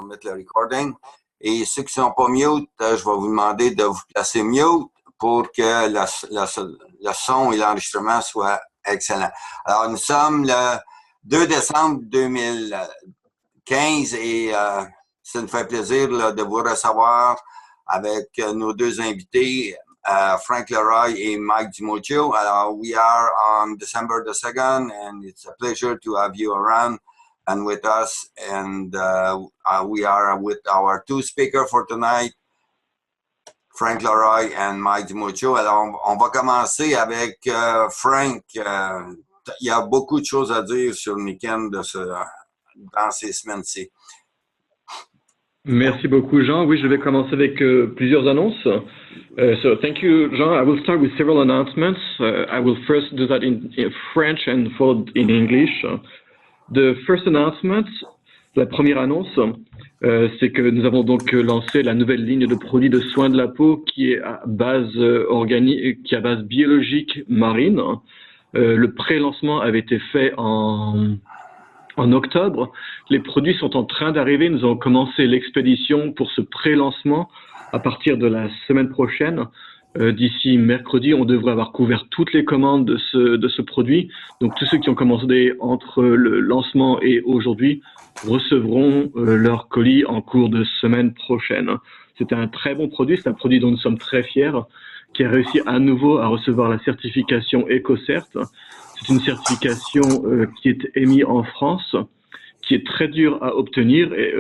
vais mettre le recording. Et ceux qui ne sont pas mute, je vais vous demander de vous placer mute pour que le son et l'enregistrement soient excellents. Alors, nous sommes le 2 décembre 2015 et ça nous fait plaisir là, de vous recevoir avec nos deux invités, Frank Leroy et Mike DiMuccio. Alors, we are on December the 2nd, and it's a pleasure to have you around and with us. And we are with our two speakers for tonight, Frank Leroy and Mike DiMuccio. Alors, on va commencer avec Frank. Il y a beaucoup de choses à dire sur Niken dans ces semaines-ci. Merci beaucoup, Jean. Oui, je vais commencer avec plusieurs annonces. So thank you, Jean. I will start with several announcements. I will first do that in French and followed in English. The first announcement, la première annonce, c'est que nous avons donc lancé la nouvelle ligne de produits de soins de la peau qui est à base organique, qui est à base biologique marine. Le pré-lancement avait été fait en octobre. Les produits sont en train d'arriver. Nous avons commencé l'expédition pour ce pré-lancement à partir de la semaine prochaine. D'ici mercredi, on devrait avoir couvert toutes les commandes de ce produit. Donc, tous ceux qui ont commandé entre le lancement et aujourd'hui recevront leur colis en cours de semaine prochaine. C'est un très bon produit. C'est un produit dont nous sommes très fiers, qui a réussi à nouveau à recevoir la certification EcoCert. C'est une certification qui est émise en France, qui est très dure à obtenir et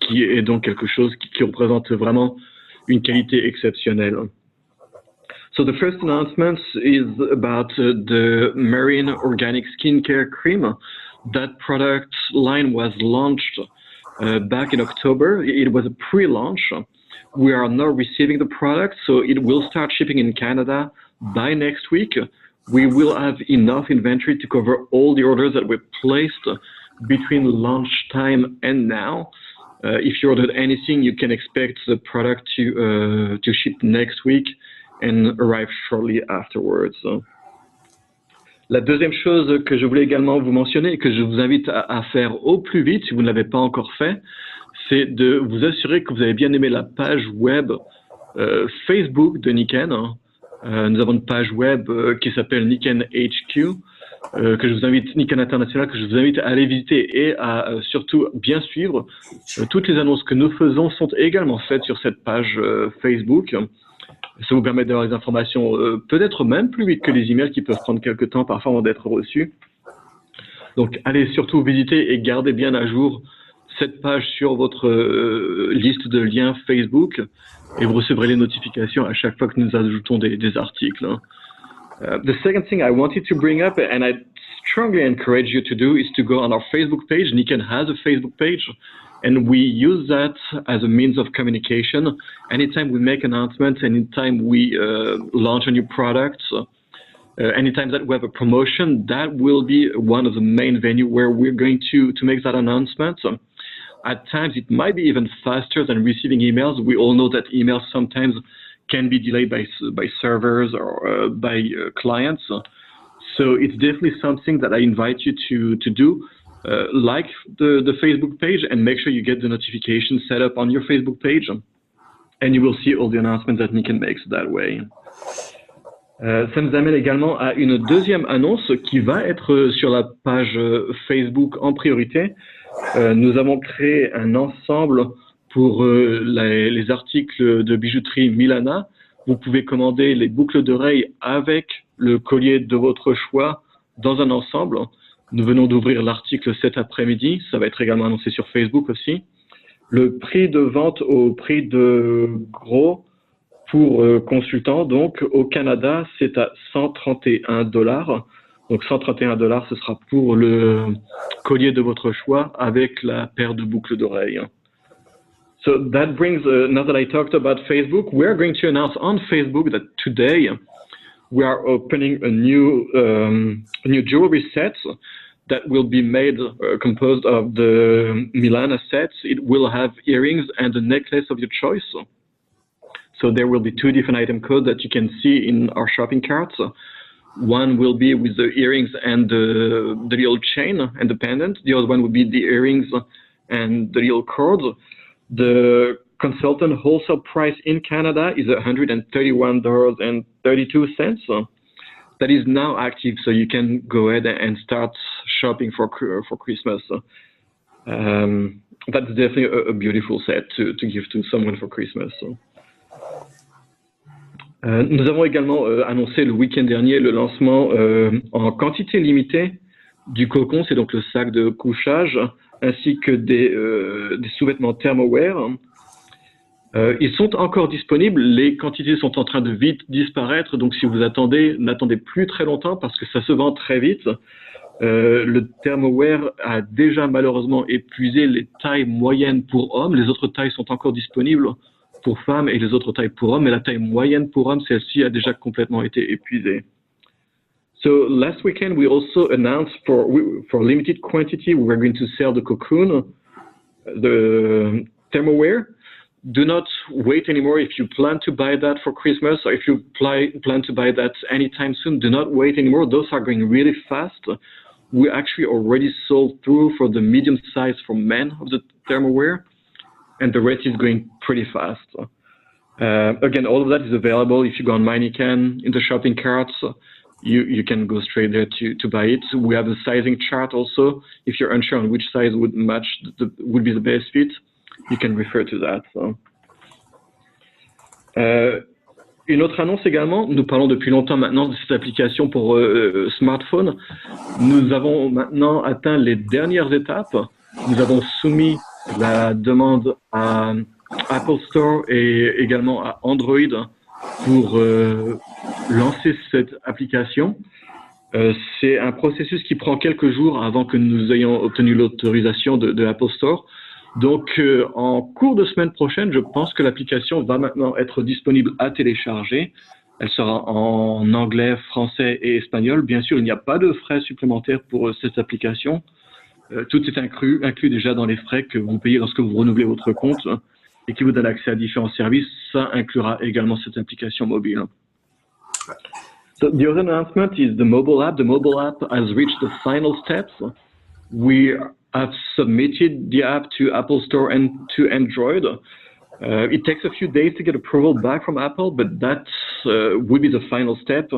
qui est donc quelque chose qui représente vraiment une qualité exceptionnelle. So the first announcement is about the Marine Organic Skincare Cream. That product line was launched back in October. It was a pre-launch. We are now receiving the product, so it will start shipping in Canada by next week. We will have enough inventory to cover all the orders that were placed between launch time and now. If you ordered anything, you can expect the product to ship next week and arrive shortly afterwards. La deuxième chose que je voulais également vous mentionner et que je vous invite à faire au plus vite, si vous ne l'avez pas encore fait, c'est de vous assurer que vous avez bien aimé la page web Facebook de Niken. Nous avons une page web qui s'appelle Niken HQ, que je vous invite, Niken International, que je vous invite à aller visiter et à surtout bien suivre. Toutes les annonces que nous faisons sont également faites sur cette page Facebook. Ça vous permet d'avoir des informations peut-être même plus vite que les emails qui peuvent prendre quelques temps parfois avant d'être reçus. Donc allez surtout visiter et gardez bien à jour cette page sur votre liste de liens Facebook et vous recevrez les notifications à chaque fois que nous ajoutons des articles. The second thing I wanted to bring up, and I strongly encourage you to do, is to go on our Facebook page. Niken has a Facebook page, and we use that as a means of communication. Anytime we make announcements, anytime we launch a new product, anytime that we have a promotion, that will be one of the main venues where we're going to make that announcement. At times, it might be even faster than receiving emails. We all know that emails sometimes can be delayed by servers or by clients. So it's definitely something that I invite you to do. Like the Facebook page and make sure you get the notification set up on your Facebook page. And you will see all the announcements that Niken makes that way. Ça nous amène également à une deuxième annonce qui va être sur la page Facebook en priorité. Nous avons créé un ensemble pour les articles de bijouterie Milana. Vous pouvez commander les boucles d'oreilles avec le collier de votre choix dans un ensemble. Nous venons d'ouvrir l'article cet après-midi. Ça va être également annoncé sur Facebook aussi. Le prix de vente au prix de gros pour consultants, donc au Canada, c'est à $131. Donc $131, ce sera pour le collier de votre choix avec la paire de boucles d'oreilles. So that brings, now that I talked about Facebook, we're going to announce on Facebook that today we are opening a new jewelry set that will be made composed of the Milana sets. It will have earrings and a necklace of your choice. So there will be two different item codes that you can see in our shopping carts. One will be with the earrings and the little chain and the pendant. The other one will be the earrings and the little cord. The consultant wholesale price in Canada is $131.32. That is now active, so you can go ahead and start shopping for Christmas. That's definitely a beautiful set to give to someone for Christmas. Nous avons également annoncé le week-end dernier le lancement en quantité limitée du cocon, c'est donc le sac de couchage, ainsi que des sous-vêtements Thermoware. Ils sont encore disponibles, les quantités sont en train de vite disparaître, donc si vous attendez, n'attendez plus très longtemps parce que ça se vend très vite. Le Thermoware a déjà malheureusement épuisé les tailles moyennes pour hommes, les autres tailles sont encore disponibles pour femmes et les autres tailles pour hommes, mais la taille moyenne pour hommes, celle-ci a déjà complètement été épuisée. So last weekend we also announced for limited quantity we're going to sell the cocoon, the Thermoware. Do not wait anymore. If you plan to buy that for Christmas or if you plan to buy that anytime soon, do not wait anymore. Those are going really fast. We actually already sold through for the medium size for men of the Thermoware, and the rest is going pretty fast. Again, all of that is available. If you go on Minican in the shopping carts, you can go straight there to buy it. We have a sizing chart also. If you're unsure on which size would match, would be the best fit, you can refer to that. So. Une autre annonce également, nous parlons depuis longtemps maintenant de cette application pour smartphone. Nous avons maintenant atteint les dernières étapes. Nous avons soumis la demande à Apple Store et également à Android pour lancer cette application. C'est un processus qui prend quelques jours avant que nous ayons obtenu l'autorisation de Apple Store. Donc, en cours de semaine prochaine, je pense que l'application va maintenant être disponible à télécharger. Elle sera en anglais, français et espagnol. Bien sûr, il n'y a pas de frais supplémentaires pour cette application. Tout est inclus déjà dans les frais que vous payez lorsque vous renouvelez votre compte et qui vous donne accès à différents services. Ça inclura également cette application mobile. So the other announcement is the mobile app. The mobile app has reached the final steps. We have submitted the app to Apple Store and to Android. It takes a few days to get approval back from Apple, but that will be the final step.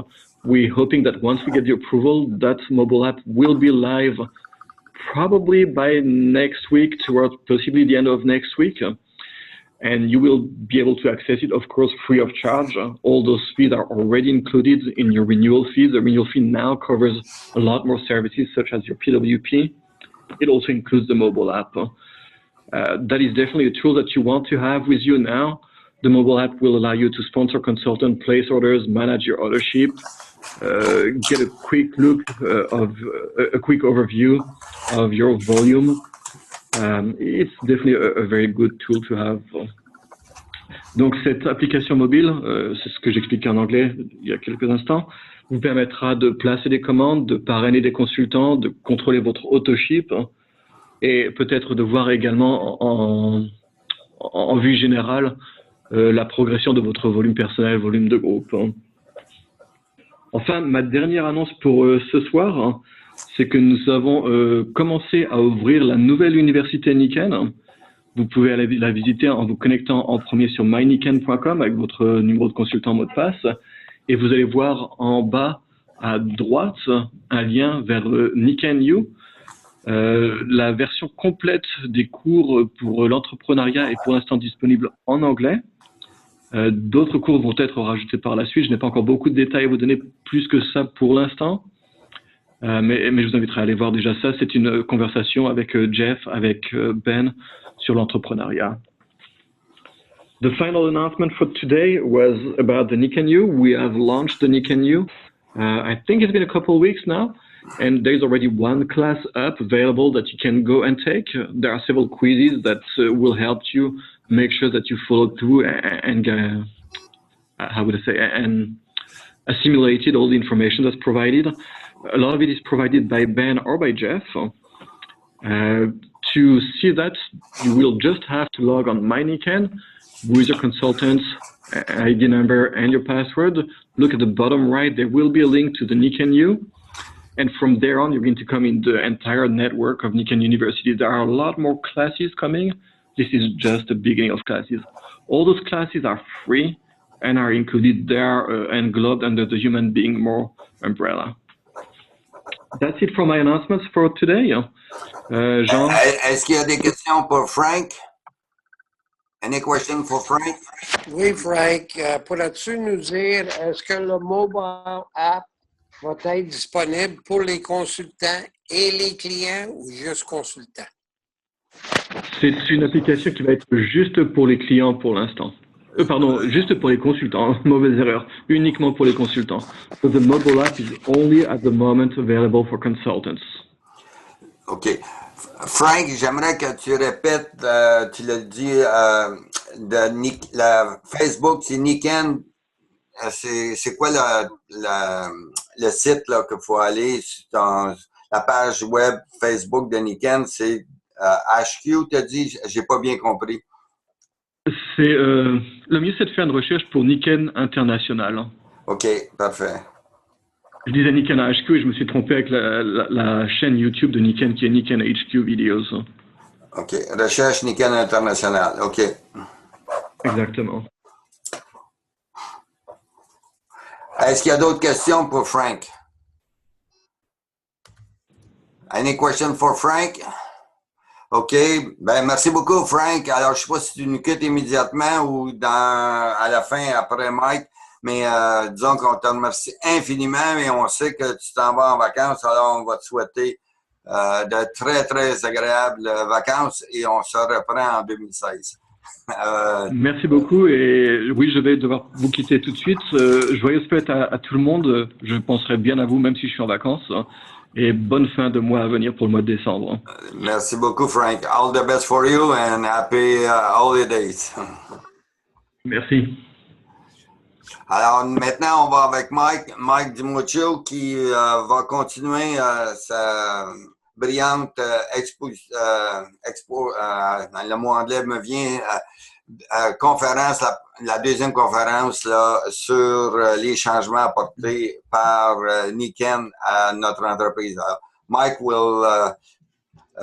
We're hoping that once we get the approval, that mobile app will be live probably by next week, towards possibly the end of next week. And you will be able to access it, of course, free of charge. All those fees are already included in your renewal fees. The renewal fee now covers a lot more services, such as your PWP. It also includes the mobile app. That is definitely a tool that you want to have with you now. The mobile app will allow you to sponsor consultant, place orders, manage your ordership, get a quick look a quick overview of your volume. It's definitely a very good tool to have. Donc cette application mobile, c'est ce que j'expliquais en anglais il y a quelques instants, vous permettra de placer des commandes, de parrainer des consultants, de contrôler votre auto-ship et peut-être de voir également en vue générale la progression de votre volume personnel, volume de groupe. Enfin, ma dernière annonce pour ce soir, c'est que nous avons commencé à ouvrir la nouvelle université Niken. Vous pouvez aller la visiter en vous connectant en premier sur myniken.com avec votre numéro de consultant mot de passe. Et vous allez voir en bas à droite un lien vers Niken U. La version complète des cours pour l'entrepreneuriat est pour l'instant disponible en anglais. D'autres cours vont être rajoutés par la suite. Je n'ai pas encore beaucoup de détails à vous donner plus que ça pour l'instant. Mais je vous inviterai à aller voir déjà ça. C'est une conversation avec Jeff, avec Ben sur l'entrepreneuriat. The final announcement for today was about the Niken U. We have launched the Niken U. I think it's been a couple of weeks now, and there's already one class up available that you can go and take. There are several quizzes that will help you make sure that you follow through and how would I say, and assimilated all the information that's provided. A lot of it is provided by Ben or by Jeff. To see that, you will just have to log on MyNiken with your consultant's ID number and your password. Look at the bottom right, there will be a link to the Niken U. And from there on, you're going to come in the entire network of Nikken University. There are a lot more classes coming. This is just the beginning of classes. All those classes are free and are included there and globed under the Human Being More umbrella. That's it for my announcements for today. Jean? Est-ce qu'il y a des questions pour Frank? Any question for Frank? Oui, Frank. Pourrais-tu nous dire, est-ce que le mobile app va être disponible pour les consultants et les clients ou juste consultants? C'est une application qui va être juste pour les clients pour l'instant. Pardon, juste pour les consultants. Mauvaise erreur. Uniquement pour les consultants. So the mobile app is only at the moment available for consultants. OK. Frank, j'aimerais que tu répètes, tu l'as dit, Facebook, c'est Nikken. C'est quoi le site là qu'il faut aller sur la page web Facebook de Nikken? C'est HQ, tu as dit? J'ai pas bien compris. Le mieux, c'est de faire une recherche pour Nikken International. OK, parfait. Je disais Nikken HQ et je me suis trompé avec la chaîne YouTube de Nikken qui est Nikken HQ Videos. OK, recherche Nikken International. OK. Exactement. Est-ce qu'il y a d'autres questions pour Frank? Any question for Frank? OK. Ben, merci beaucoup, Frank. Alors, je ne sais pas si tu nous quittes immédiatement ou à la fin, après Mike, mais disons qu'on te remercie infiniment et on sait que tu t'en vas en vacances. Alors, on va te souhaiter de très, très agréables vacances et on se reprend en 2016. Merci beaucoup et oui, je vais devoir vous quitter tout de suite. Joyeuse fête à tout le monde. Je penserai bien à vous même si je suis en vacances. Et bonne fin de mois à venir pour le mois de décembre. Merci beaucoup, Frank. All the best for you and happy holidays. Merci. Alors, maintenant, on va avec Mike DiMuccio qui va continuer sa brillante expo, le mot anglais me vient, conférence, la deuxième conférence là, sur les changements apportés par Nikken à notre entreprise. Mike will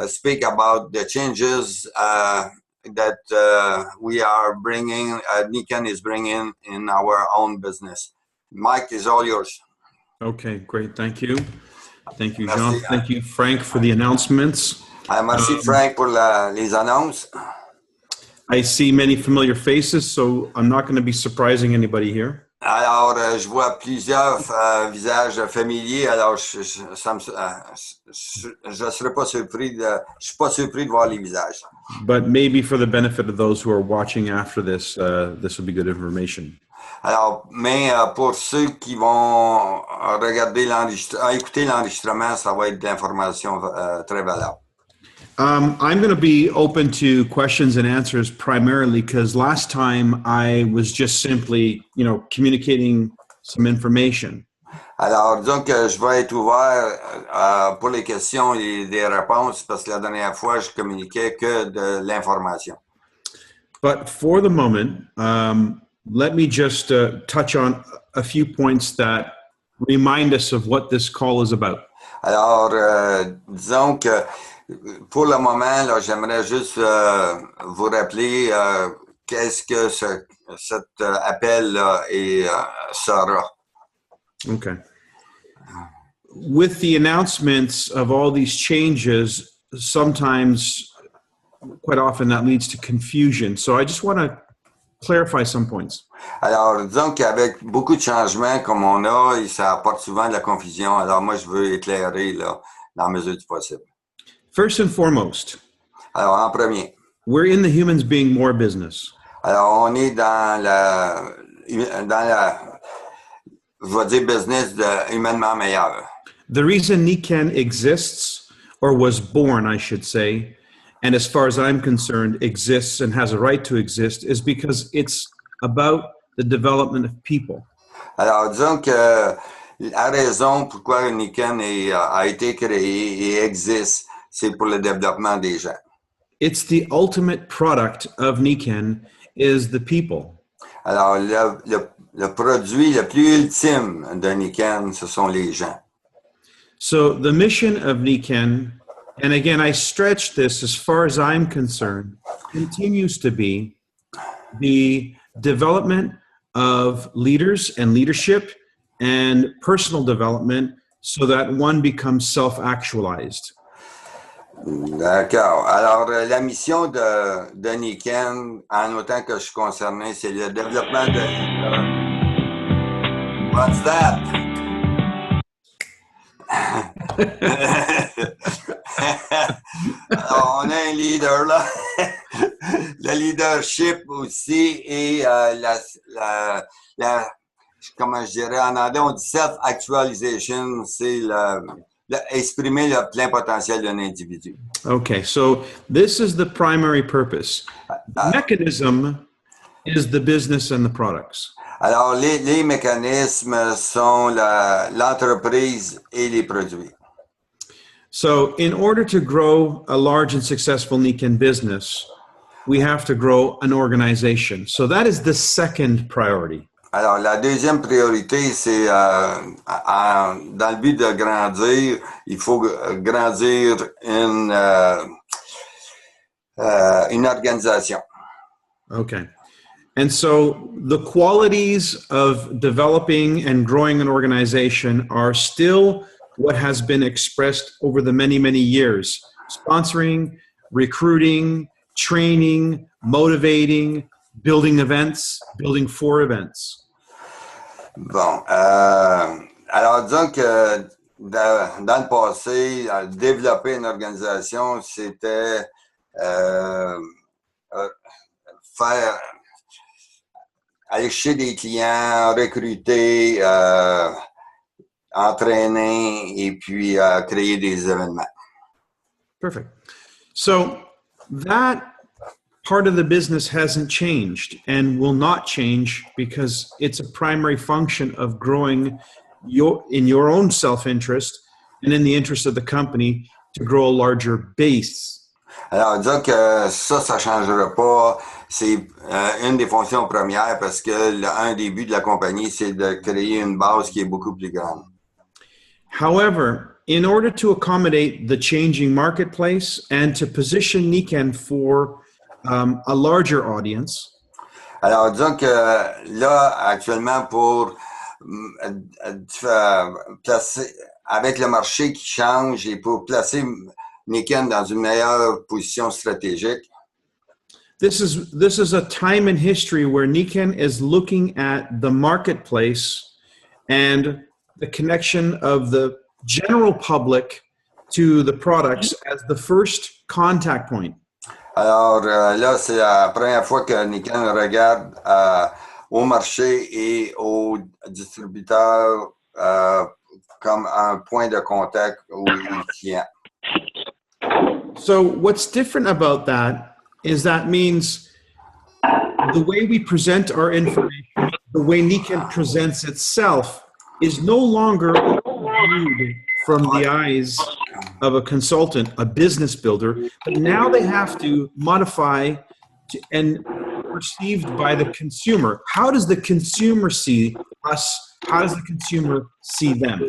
speak about the changes that we are bringing, Nikken is bringing in our own business. Mike is all yours. Okay, great. Thank you. Thank you, Merci. Jean. Thank you, Frank, for the announcements. Merci, Frank, pour les annonces. I see many familiar faces, so I'm not going to be surprising anybody here. Alors, je vois plusieurs visages familiers, alors je serais pas surpris je suis pas surpris de voir les visages. But maybe for the benefit of those who are watching after this, this will be good information. Alors, mais pour ceux qui vont regarder écouter l'enregistrement, ça va être de l'information très valable. I'm going to be open to questions and answers primarily because last time I was just simply, communicating some information. Alors, disons que je vais être ouvert pour les questions et des réponses parce que la dernière fois, je communiquais que de l'information. But for the moment, let me just touch on a few points that remind us of what this call is about. Alors, disons que pour le moment, là, j'aimerais juste vous rappeler qu'est-ce que cet appel-là sera. Okay. With the announcements of all these changes, sometimes, quite often, that leads to confusion. So I just want to clarify some points. Alors, disons qu'avec beaucoup de changements comme on a, ça apporte souvent de la confusion. Alors, moi, je veux éclairer là, dans la mesure du possible. First and foremost, alors, en premier, we're in the Humans Being More business. Alors, on est dans la je vais dire business de humainement meilleur. The reason Nikken exists, or was born, I should say, and as far as I'm concerned, exists and has a right to exist, is because it's about the development of people. Alors, disons que la raison pourquoi Nikken a été créé et existe, c'est pour le développement des gens. It's the ultimate product of Nikken is the people. Alors, le produit le plus ultime de Nikken, ce sont les gens. So the mission of Niken, and again, I stretch this as far as I'm concerned, continues to be the development of leaders and leadership and personal development so that one becomes self-actualized. D'accord. Alors, la mission de Niken, en autant que je suis concerné, c'est le développement de... What's that? Alors, on a un leader là. Le leadership aussi et comment je dirais en anglais, on dit self-actualization, c'est exprimer le plein potentiel d'un individu. Okay, so this is the primary purpose. The mechanism is the business and the products. Alors, les mécanismes sont l'entreprise et les produits. So in order to grow a large and successful Niken business, we have to grow an organization. So that is the second priority. Alors, la deuxième priorité, c'est dans le but de grandir, il faut grandir une organisation. Okay. And so the qualities of developing and growing an organization are still what has been expressed over the many, many years. Sponsoring, recruiting, training, motivating, building events, building for events. Bon, alors disons que dans le passé, développer une organisation, c'était faire aller chez des clients, recruter, entraîner et puis créer des événements. Perfect. So that part of the business hasn't changed and will not change because it's a primary function of growing in your own self-interest and in the interest of the company to grow a larger base. Alors, disons que ça ne changera pas. C'est une des fonctions premières parce que un des buts de la compagnie, c'est de créer une base qui est beaucoup plus grande. However, in order to accommodate the changing marketplace and to position Niken for a larger audience. Alors, disons que là, actuellement, pour placer, avec le marché qui change et pour placer Niken dans une meilleure position stratégique. This is a time in history where Niken is looking at the marketplace and the connection of the general public to the products as the first contact point. Alors là, c'est la première fois que Niken regarde au marché et aux distributeurs comme un point de contact aux clients. So what's different about that is that means the way we present our information, the way Niken presents itself is no longer viewed from the eyes of a consultant, a business builder, but now they have to modify and perceived by the consumer. How does the consumer see us? How does the consumer see them?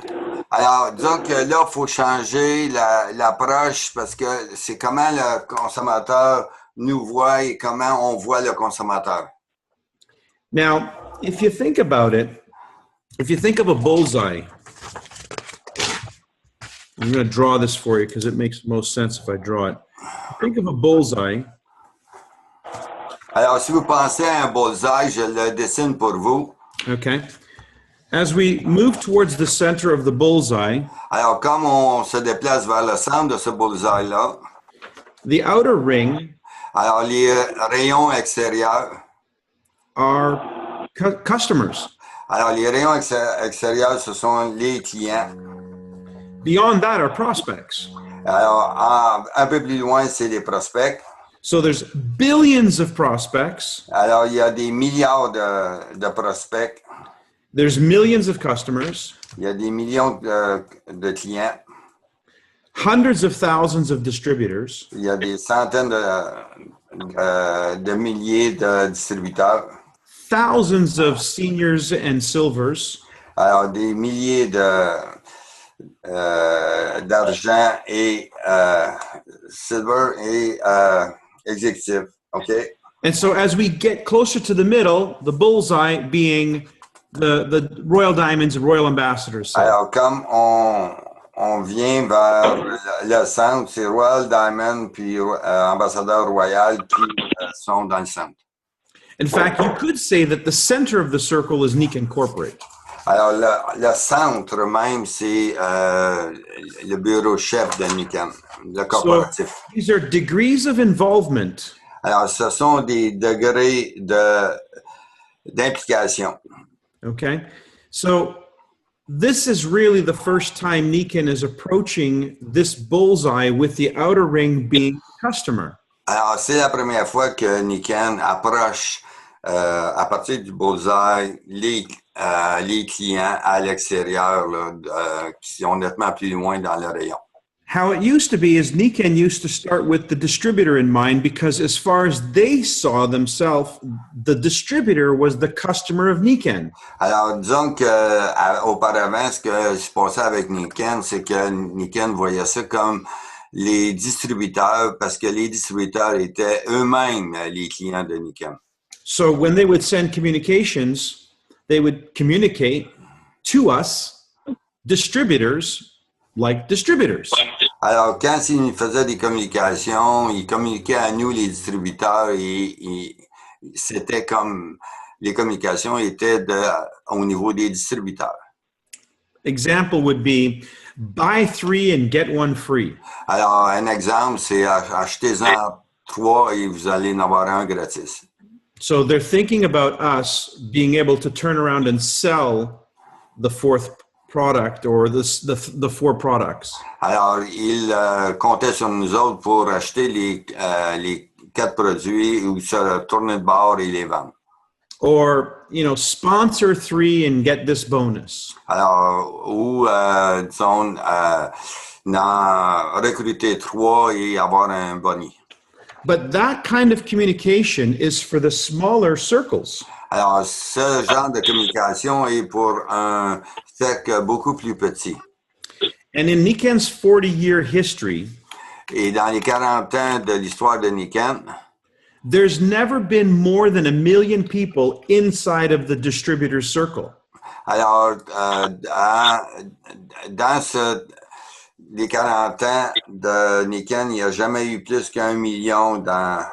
Alors, disons que là, il faut changer l'approche parce que c'est comment le consommateur nous voit et comment on voit le consommateur. Now, if you think about it, if you think of a bullseye, I'm going to draw this for you because it makes most sense if I draw it. Think of a bullseye. Alors, si vous pensez à un bullseye, je le dessine pour vous. Okay. As we move towards the center of the bullseye, alors, comme on se déplace vers le centre de ce bullseye-là, the outer ring, alors les rayons extérieurs, are customers. Alors, les rayons extérieurs, ce sont les clients. Beyond that are prospects. Alors, un peu plus loin, c'est les prospects. So there's billions of prospects. Alors, il y a des milliards de prospects. There's millions of customers. Il y a des millions de clients. Hundreds of thousands of distributors. Il y a des centaines de milliers de distributeurs. Thousands of seniors and silvers. Alors, des milliers d'argent et silver et exécutif. OK? And so as we get closer to the middle, the bullseye being the Royal Diamonds and Royal Ambassadors. So. Alors, comme on vient vers le centre, c'est Royal Diamond, puis Ambassadeur Royal qui sont dans le centre. In fact, you could say that the center of the circle is Niken Corporate. Alors, le centre même, c'est le bureau chef de Niken, le corporatif. So these are degrees of involvement. Alors, ce sont des degrés d'implication. Okay, so this is really the first time Niken is approaching this bullseye with the outer ring being the customer. Alors, c'est la première fois que Niken approche à partir du bullseye les clients à l'extérieur qui sont nettement plus loin dans le rayon. How it used to be is Niken used to start with the distributor in mind because as far as they saw themselves, the distributor was the customer of Niken. Alors, disons que auparavant, ce que se passait avec Niken, c'est que Niken voyait ça comme les distributeurs parce que les distributeurs étaient eux-mêmes les clients de Niken. So when they would send communications, they would communicate to us, distributors, like distributors. Alors, quand ils faisaient des communications, ils communiquaient à nous, les distributeurs, et c'était comme les communications étaient au niveau des distributeurs. Example would be buy 3 and get 1 free. Alors, un exemple, c'est achetez-en 3 et vous allez en avoir un gratis. So they're thinking about us being able to turn around and sell the 4th product or the 4 products. Alors, ils comptaient sur nous autres pour acheter les 4 produits ou se tourner de bord et les vendre. Or, sponsor 3 and get this bonus. Alors, ou, disons, recruter 3 et avoir un boni. But that kind of communication is for the smaller circles. Alors, ce genre de communication est pour un cercle beaucoup plus petit. And in Niken's 40-year history, Et dans les 40 ans de l'histoire de Niken, there's never been more than 1 million people inside of the distributor circle. alors, dans les 40 ans de Niken, il n'y a jamais eu plus qu'1 million dans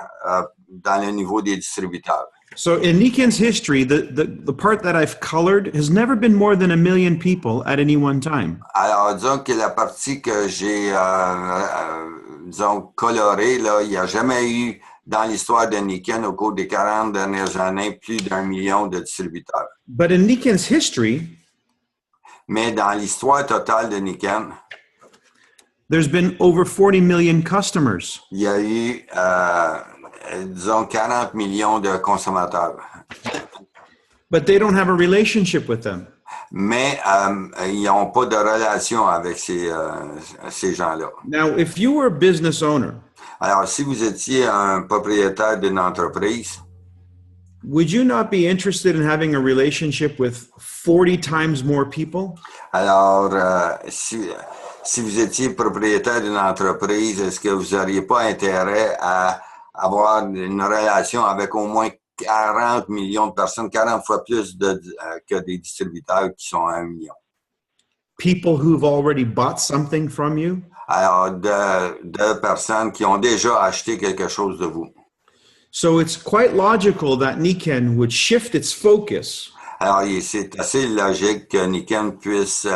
le niveau des distributeurs. So in Niken's history, the part that I've colored has never been more than 1 million people at any one time. Alors, disons que la partie que j'ai, disons, colorée, là, il n'y a jamais eu dans l'histoire de Niken au cours des 40 dernières années plus d'1 million de distributeurs. But in Niken's history, mais dans l'histoire totale de Niken, there's been over 40 million customers. Il y a eu, disons, 40 millions de consommateurs. But they don't have a relationship with them. Mais ils n'ont pas de relation avec ces gens-là. Now, if you were a business owner, alors, si vous étiez un propriétaire d'une entreprise, would you not be interested in having a relationship with 40 times more people? Alors, si vous étiez propriétaire d'une entreprise, est-ce que vous n'auriez pas intérêt à avoir une relation avec au moins 40 millions de personnes, 40 fois plus que des distributeurs qui sont à 1 million? People who've already bought something from you? Alors, de personnes qui ont déjà acheté quelque chose de vous. So it's quite logical that Niken would shift its focus. Alors, c'est assez logique que Niken puisse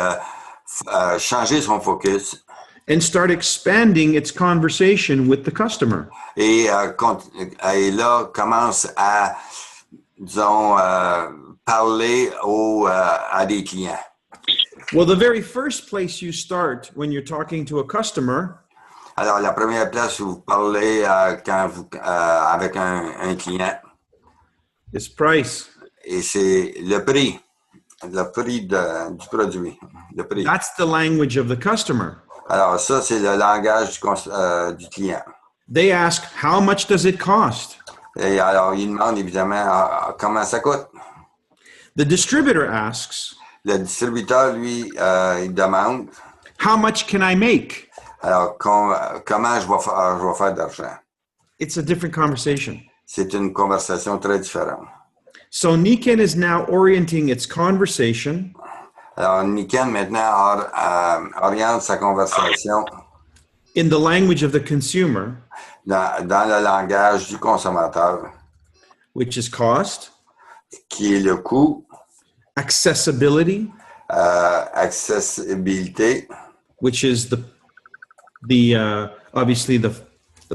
changer son focus and start expanding its conversation with the customer. Et là, commence à, disons, parler à des clients. Well, the very first place you start when you're talking to a customer Alors, la première place où vous parlez avec un client is price. Et c'est le prix du produit. Le prix. That's the language of the customer. Alors, ça, c'est le langage du client. They ask, how much does it cost? Et alors, il demande évidemment comment ça coûte. The distributor asks, Le distributeur, lui, il demande, how much can I make? Alors, comment je vais faire d'argent? It's a different conversation. C'est une conversation très différente. So Nikken is now orienting its conversation Alors, Nikken maintenant oriente sa conversation in the language of the consumer, dans le langage du consommateur, which is cost, qui est le coût, accessibility, accessibilité, which is obviously the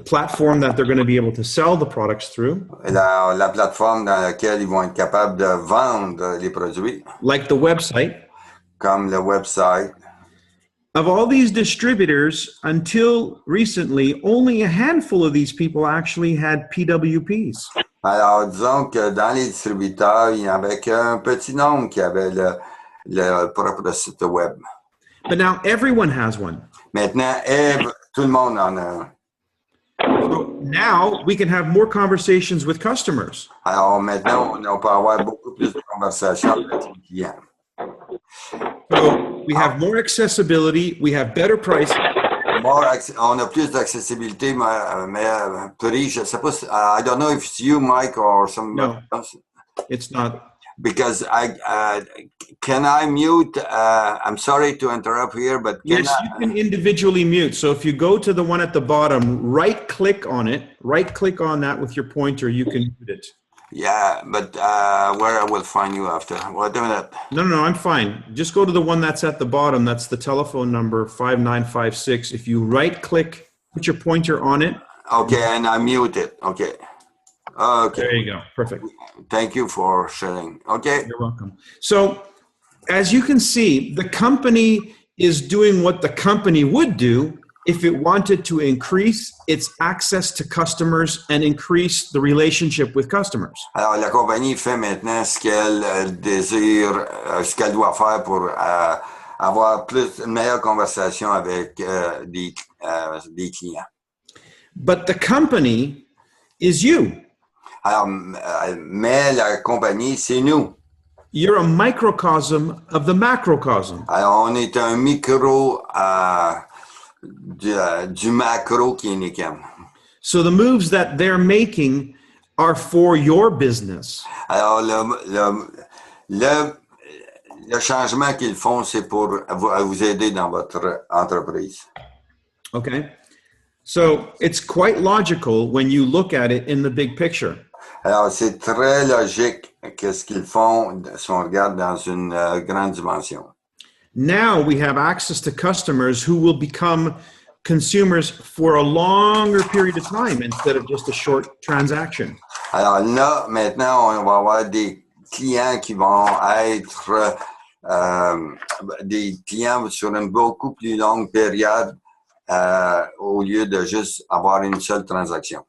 platform that they're going to be able to sell the products through, la plateforme dans laquelle ils vont être capables de vendre les produits, like the website. comme le website. Of all these distributors, until recently, only a handful of these people actually had PWPs. Alors, disons que dans les distributeurs, il n'y avait qu'un petit nombre qui avait le propre site web. But now everyone has one. Maintenant, tout le monde en a un. So now we can have more conversations with customers. Alors maintenant, on peut avoir beaucoup plus de conversations avec les clients. So we have more accessibility, we have better pricing. On a plus d'accessibilité, mais prix, je ne sais pas, I don't know if it's you, Mike, or somebody else. It's not. Because can I mute? I'm sorry to interrupt here, but Yes, you can individually mute. So if you go to the one at the bottom, right-click on it, right-click on that with your pointer, you can mute it. Yeah, but where I will find you after? Wait a minute. No, I'm fine. Just go to the one that's at the bottom. That's the telephone number 5956. If you right-click, put your pointer on it. Okay, and I mute it. Okay. Okay. There you go. Perfect. Thank you for sharing. Okay. You're welcome. So, as you can see, the company is doing what the company would do if it wanted to increase its access to customers and increase the relationship with customers. Alors, la compagnie fait maintenant ce qu'elle désire, ce qu'elle doit faire pour avoir une meilleure conversation avec des clients. But the company is you. Alors, mais la compagnie, c'est nous. You're a microcosm of the macrocosm. Alors, on est un micro du macro qui est Nikken. So the moves that they're making are for your business. Alors, le changement qu'ils font, c'est pour vous aider dans votre entreprise. Okay? So it's quite logical when you look at it in the big picture. Alors, c'est très logique qu'est-ce qu'ils font si on regarde dans une grande dimension. Now we have access to customers who will become consumers for a longer period of time instead of just a short transaction. Alors là, maintenant, on va avoir des clients qui vont être des clients sur une beaucoup plus longue période au lieu de juste avoir une seule transaction.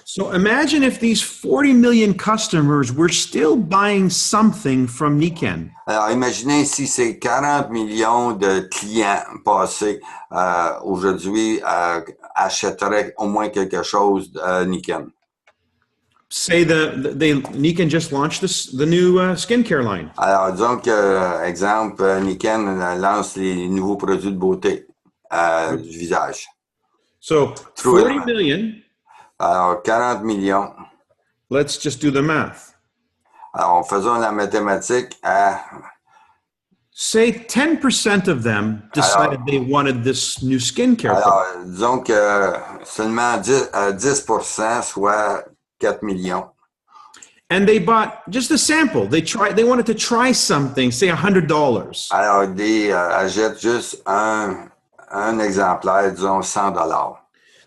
So imagine if these 40 million customers were still buying something from Nikken. Alors, imaginez si ces 40 millions de clients passés aujourd'hui achèteraient au moins quelque chose de Nikken. Say Nikken just launched the new skincare line. Alors, disons que, exemple, Nikken lance les nouveaux produits de beauté du visage. So 40 million. Alors, 40 millions. Let's just do the math. Alors, faisons la mathématique. Say 10% of them decided they wanted this new skincare product. Alors, disons que seulement 10%, soit 4 millions. And they bought just a sample. They wanted to try something, say $100. Alors, ils achètent juste un exemplaire, disons $100.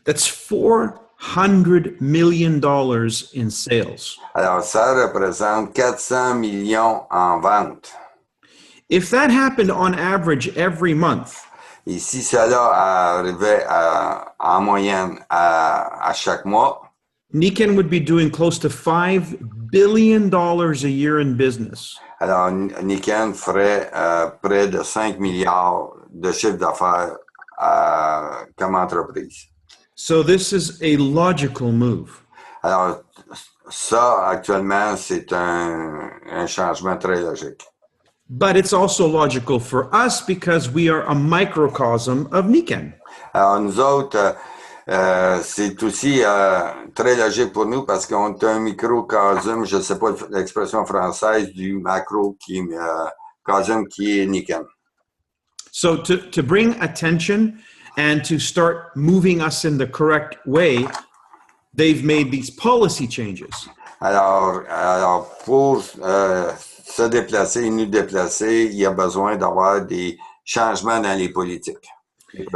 That's $400 million in sales. Alors, ça représente 400 millions en vente. If that happened on average every month, et si cela arrivait en moyenne à chaque mois, Nikken would be doing close to $5 billion a year in business. Alors, Nikken ferait près de 5 milliards de chiffre d'affaires comme entreprise. So this is a logical move. Alors, ça, actuellement, c'est un changement très logique. but it's also logical for us because we are a microcosm of Nikken. Alors, nous autres, c'est aussi très logique pour nous parce qu'on est un microcosme, je ne sais pas l'expression française, du macrocosme qui est Nikken. So to bring attention and to start moving us in the correct way, they've made these policy changes. Alors pour se déplacer et nous déplacer, il y a besoin d'avoir des changements dans les politiques.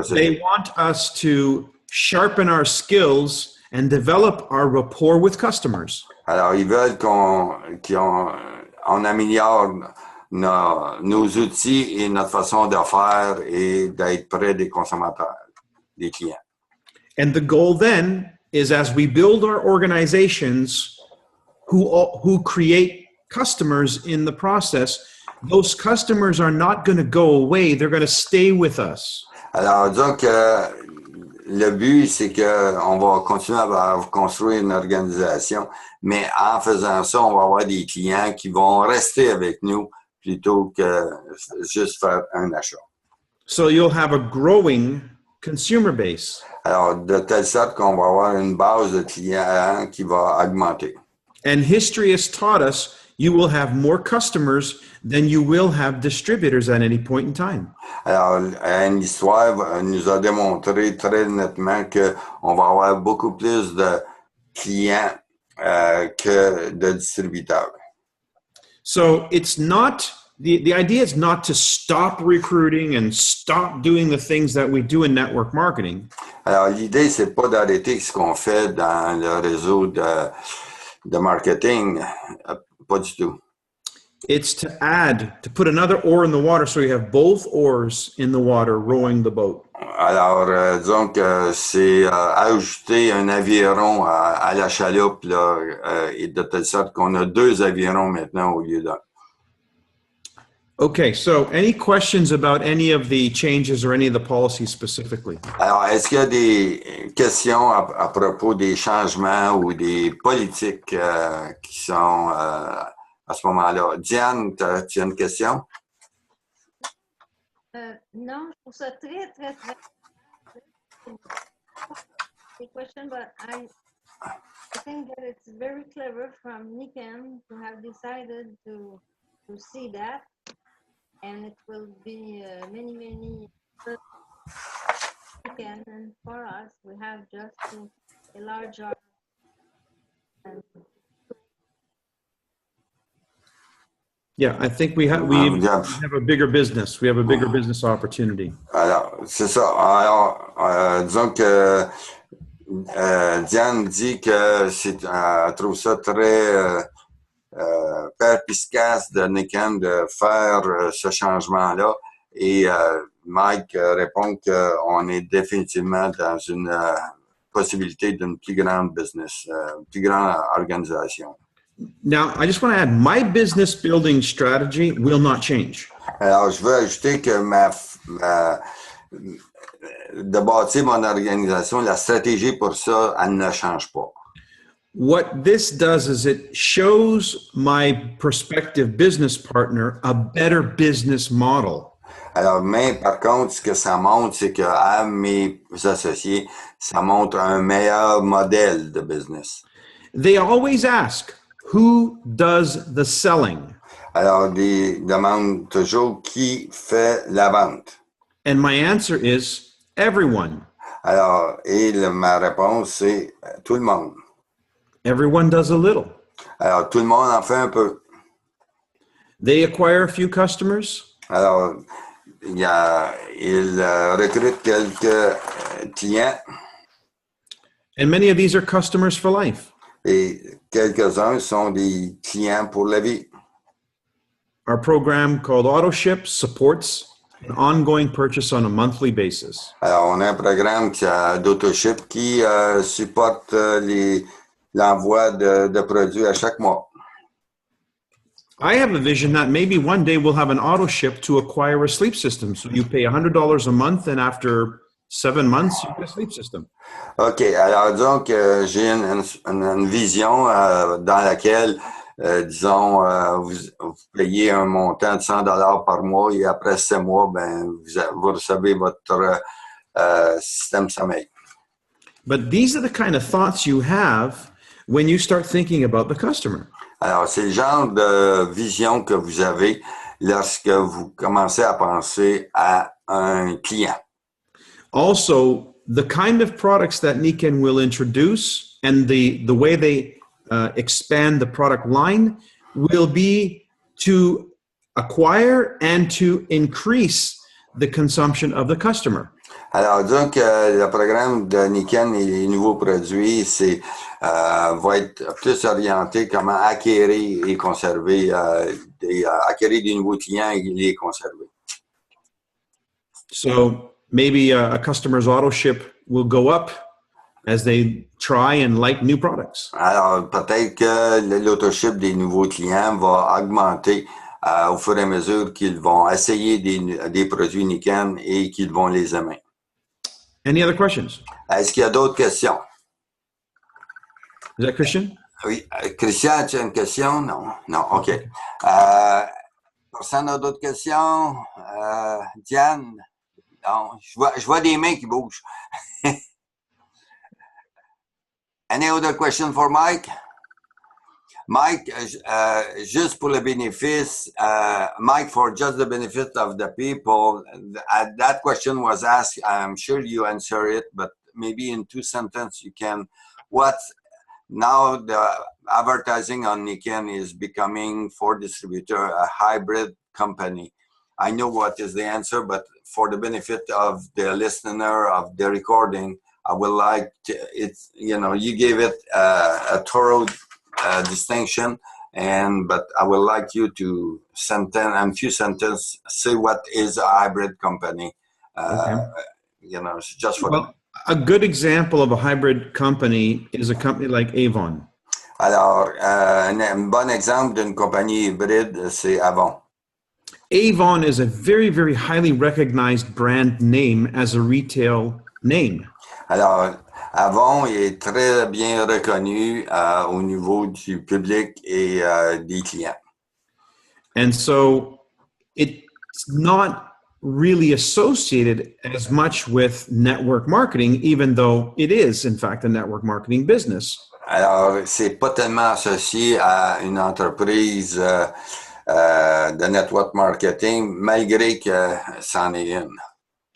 They want us to sharpen our skills and develop our rapport with customers. Alors, ils veulent qu'on améliore nos outils et notre façon de faire et d'être près des consommateurs, des clients. And the goal then is as we build our organizations who create customers in the process, those customers are not going to go away. They're going to stay with us. Alors, disons que le but, c'est qu'on va continuer à construire une organisation, mais en faisant ça, on va avoir des clients qui vont rester avec nous plutôt que juste faire un achat. So you'll have a growing consumer base. Alors, de telle sorte qu'on va avoir une base de clients qui va augmenter. And history has taught us you will have more customers than you will have distributors at any point in time. Alors, l'histoire nous a démontré très nettement qu'on va avoir beaucoup plus de clients que de distributeurs. So it's not, the idea is not to stop recruiting and stop doing the things that we do in network marketing. Alors, l'idée, c'est pas d'arrêter ce qu'on fait dans le réseau de marketing, pas du tout. It's to add, to put another oar in the water so you have both oars in the water rowing the boat. Alors, disons que c'est ajouter un aviron à la chaloupe, là, et de telle sorte qu'on a deux avirons maintenant au lieu d'un. Okay, so any questions about any of the changes or any of the policies specifically? Alors, est-ce qu'il y a des questions à propos des changements ou des politiques qui sont à ce moment-là? Diane, tu as une question? Non, je trouve ça très question, but I think that it's very clever from Nikken to have decided to see that, and it will be many Nikken, and for us we have just to enlarge our Yeah, I think we have a bigger business. We have a bigger business opportunity. Alors, c'est ça. Alors, disons que Diane dit que elle trouve ça très perspicace de Nikken de faire ce changement-là. Et Mike répond qu'on est définitivement dans une possibilité d'une plus grande business, plus grande organisation. Now, I just want to add, my business building strategy will not change. Alors, je veux ajouter que de bâtir mon organisation, la stratégie pour ça, elle ne change pas. What this does is it shows my prospective business partner a better business model. Alors, mais par contre, ce que ça montre, c'est qu'à mes associés, ça montre un meilleur modèle de business. They always ask, who does the selling? Alors, ils demandent toujours qui fait la vente. And my answer is everyone. Alors, ma réponse, c'est tout le monde. Everyone does a little. Alors, tout le monde en fait un peu. They acquire a few customers. Alors, ils recrutent quelques clients. And many of these are customers for life. Et quelques-uns sont des clients pour la vie. Our program called AutoShip supports an ongoing purchase on a monthly basis. Alors, on a un programme d'AutoShip qui supporte l'envoi de produits à chaque mois. I have a vision that maybe one day we'll have an AutoShip to acquire a sleep system. So you pay $100 a month, and after 7 months, you get a sleep system. OK. Alors, disons que j'ai une vision dans laquelle disons, vous payez un montant de 100 $ par mois et après 6 mois, ben, vous recevez votre système sommeil. But these are the kind of thoughts you have when you start thinking about the customer. Alors, c'est le genre de vision que vous avez lorsque vous commencez à penser à un client. Also, the kind of products that Niken will introduce and the way they expand the product line will be to acquire and to increase the consumption of the customer. Alors, donc, le programme de Niken et les nouveaux produits, va être plus orienté comment acquérir et conserver, acquérir des nouveaux clients et les conserver. So maybe a customer's auto ship will go up as they try and like new products. Alors, peut-être que l'autoship des nouveaux clients va augmenter au fur et à mesure qu'ils vont essayer des produits Niken et qu'ils vont les aimer. Any other questions? Est-ce qu'il y a d'autres questions? Is that Christian? Oui. Christian, tu as une question? Non. Non, OK. Personne n'a d'autres questions? Diane? Non. Je vois des mains qui bougent. Any other question for Mike? Mike, juste pour le bénéfice, Mike, for just the benefit of the people, that question was asked. I'm sure you answer it, but maybe in 2 sentences you can. Now the advertising on Niken is becoming for distributor a hybrid company. I know what is the answer, but for the benefit of the listener of the recording, I would like to, you gave it a thorough distinction, but I would like you to few sentences say what is a hybrid company. Okay. Just for a good example of a hybrid company is a company like Avon. Alors, un bon exemple d'une compagnie hybride, c'est Avon. Avon is a very, very highly recognized brand name as a retail name. Alors, Avon est très bien reconnu au niveau du public et des clients. And so it's not really associated as much with network marketing, even though it is, in fact, a network marketing business. Alors, c'est pas tellement associé à une entreprise de network marketing, malgré que c'en est une.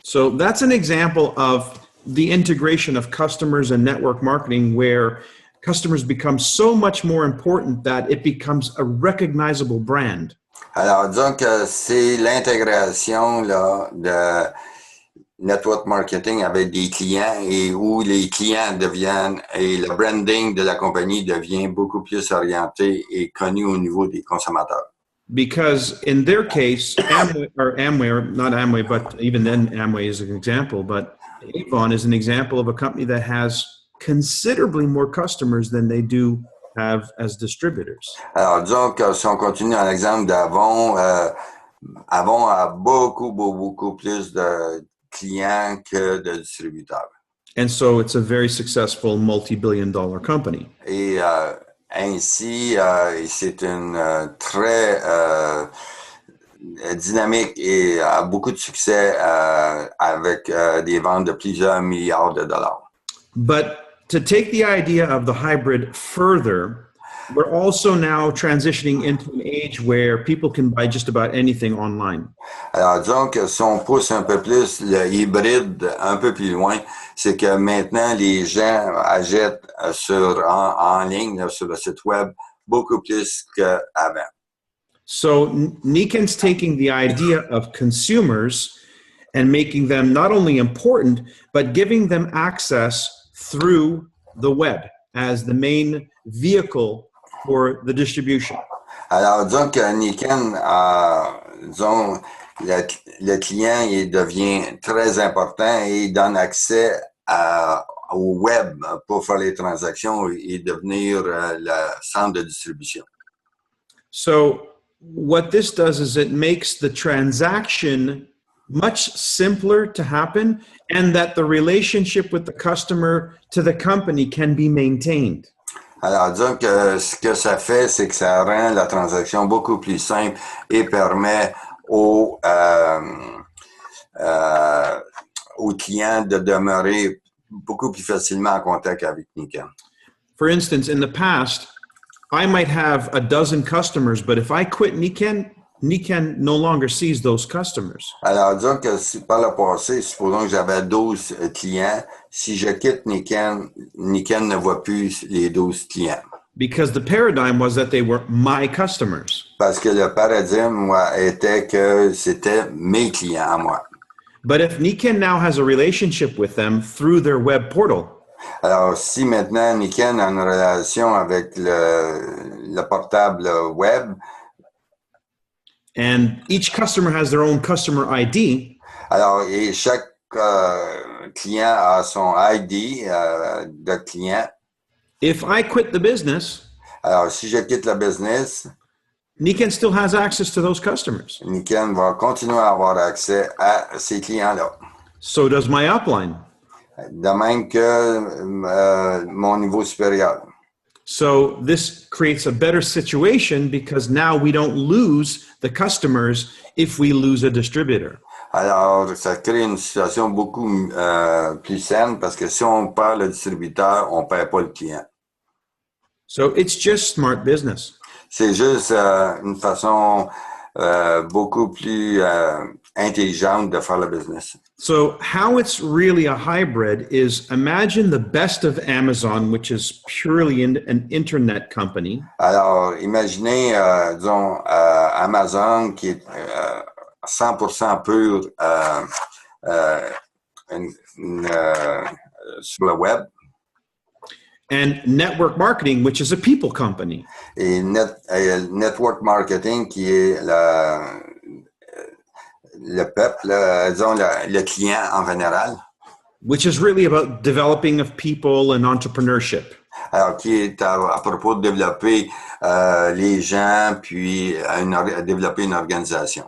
So that's an example of the integration of customers and network marketing, where customers become so much more important that it becomes a recognizable brand. Alors, disons que c'est l'intégration de network marketing avec des clients et où les clients deviennent, et le branding de la compagnie devient beaucoup plus orienté et connu au niveau des consommateurs. Because in their case, Amway, not Amway, but even then Amway is an example, but Avon is an example of a company that has considerably more customers than they do have as distributors. Alors, disons que si on continue dans l'exemple d'Avon, Avon a beaucoup plus de clients que de distributeurs. And so it's a very successful multi-billion-dollar company. Et ainsi, c'est une très dynamique et a beaucoup de succès avec des ventes de plusieurs milliards de dollars. But to take the idea of the hybrid further, we're also now transitioning into an age where people can buy just about anything online. Alors, disons que si on pousse un peu plus le hybride un peu plus loin, c'est que maintenant, les gens achètent en ligne, sur le site web, beaucoup plus qu'avant. So Niken's taking the idea of consumers and making them not only important, but giving them access through the web as the main vehicle for the distribution. Alors, disons que Niken, disons, le client il devient très important et il donne accès au web pour faire les transactions et devenir le centre de distribution. So what this does is it makes the transaction much simpler to happen, and that the relationship with the customer to the company can be maintained. Alors, disons que ce que ça fait, c'est que ça rend la transaction beaucoup plus simple et permet euh, aux clients de demeurer beaucoup plus facilement en contact avec Niken. For instance, in the past, I might have a dozen customers, but if I quit Niken, Niken no longer sees those customers. Alors, disons que si par le passé, supposons que j'avais 12 clients, si je quitte Niken, Niken ne voit plus les 12 clients. Because the paradigm was that they were my customers. Parce que le paradigme, moi, était que c'était mes clients à moi. But if Niken now has a relationship with them through their web portal, Alors, si maintenant Niken a une relation avec le portable web, and each customer has their own customer ID, alors, et chaque client a son ID de client. if I quit the business, Alors, si je quitte le business, Niken still has access to those customers. Niken va continuer à avoir accès à ces clients-là. So does my upline. De même que mon niveau supérieur. So this creates a better situation because now we don't lose the customers if we lose a distributor. Alors, ça crée une situation beaucoup plus saine parce que si on perd le distributeur, on ne perd pas le client. So it's just smart business. C'est juste une façon beaucoup plus intelligente de faire le business. So how it's really a hybrid is imagine the best of Amazon, which is purely an internet company. Alors, imaginez, disons, Amazon qui est 100% pur sur le web. And network marketing, which is a people company. Et network marketing qui est le peuple, disons le client en général. Which is really about developing of people and entrepreneurship. Alors, qui est à propos de développer les gens, puis développer une organisation.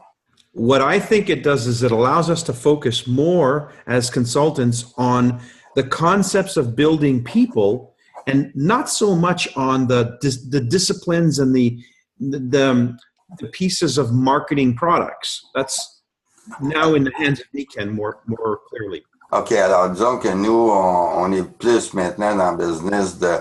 What I think it does is it allows us to focus more as consultants on the concepts of building people and not so much on the disciplines and the pieces of marketing products. That's now in the hands of Niken more clearly. OK, alors disons que nous, on est plus maintenant dans le business de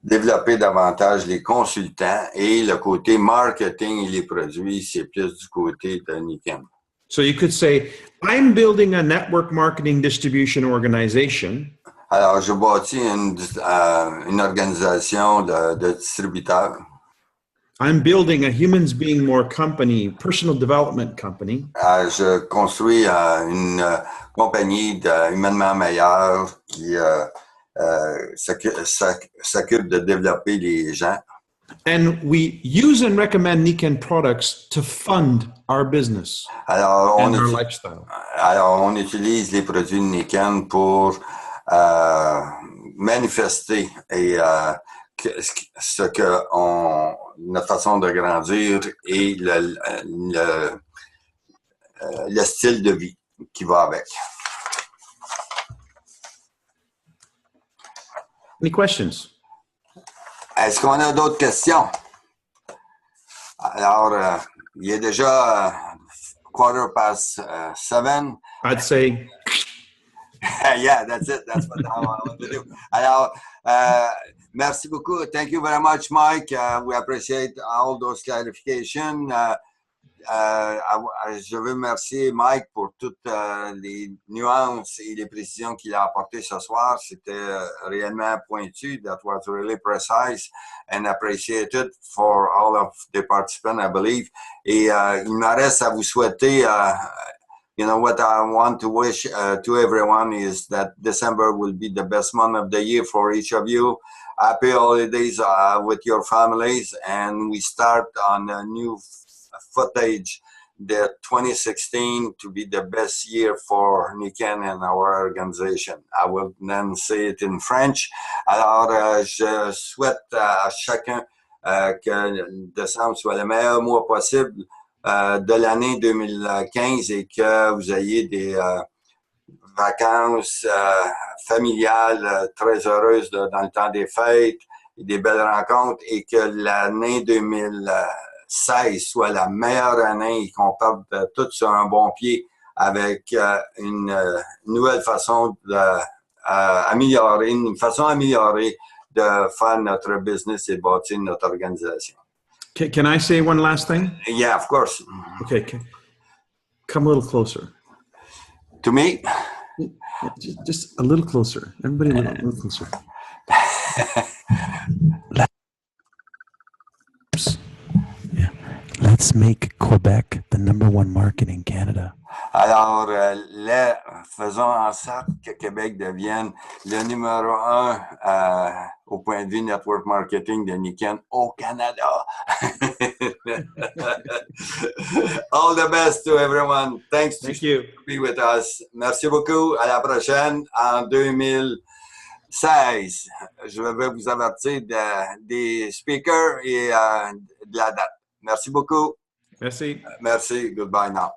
développer davantage les consultants et le côté marketing et les produits, c'est plus du côté de Niken. So you could say, I'm building a network marketing distribution organization. Alors, je bâtis une organisation de distributeurs. I'm building a humans being more company, personal development company. Je construis une compagnie humainement meilleure qui s'occupe de développer les gens. And we use and recommend Niken products to fund our business Alors, and our lifestyle. Alors, on utilise les produits de Niken pour manifester et notre façon de grandir et le style de vie qui va avec. Any questions? Est-ce qu'on a d'autres questions? Alors, il est déjà 7:15. I'd say, Yeah, that's it. That's what I want to do. Alors, merci beaucoup. Thank you very much, Mike. We appreciate all those clarifications. Je veux remercier Mike pour toutes les nuances et les précisions qu'il a apportées ce soir. C'était réellement pointu. That was really precise and appreciated for all of the participants, I believe. Et il me reste à vous souhaiter you know, what I want to wish to everyone is that December will be the best month of the year for each of you. Happy holidays with your families, and we start on a new footage, the 2016 to be the best year for Niken and our organization. I will then say it in French. Alors, je souhaite à chacun que décembre soit le meilleur mois possible de l'année 2015 et que vous ayez des vacances familiales très heureuses dans le temps des fêtes et des belles rencontres et que l'année 2016 soit la meilleure année et qu'on parte tous sur un bon pied avec une nouvelle façon améliorer, une façon améliorée de faire notre business et bâtir notre organisation. Can I say one last thing? Yeah, of course. Okay. Come a little closer. To me? Just a little closer. Everybody a little closer. Yeah. Let's make Quebec the #1 market in Canada. Alors, faisons en sorte que Québec devienne le numéro 1 au point de vue network marketing de Niken au Canada. All the best to everyone. Thank you. To be with us. Merci beaucoup. À la prochaine en 2016. Je vais vous avertir des speakers et de la date. Merci beaucoup. Merci. Merci. Goodbye now.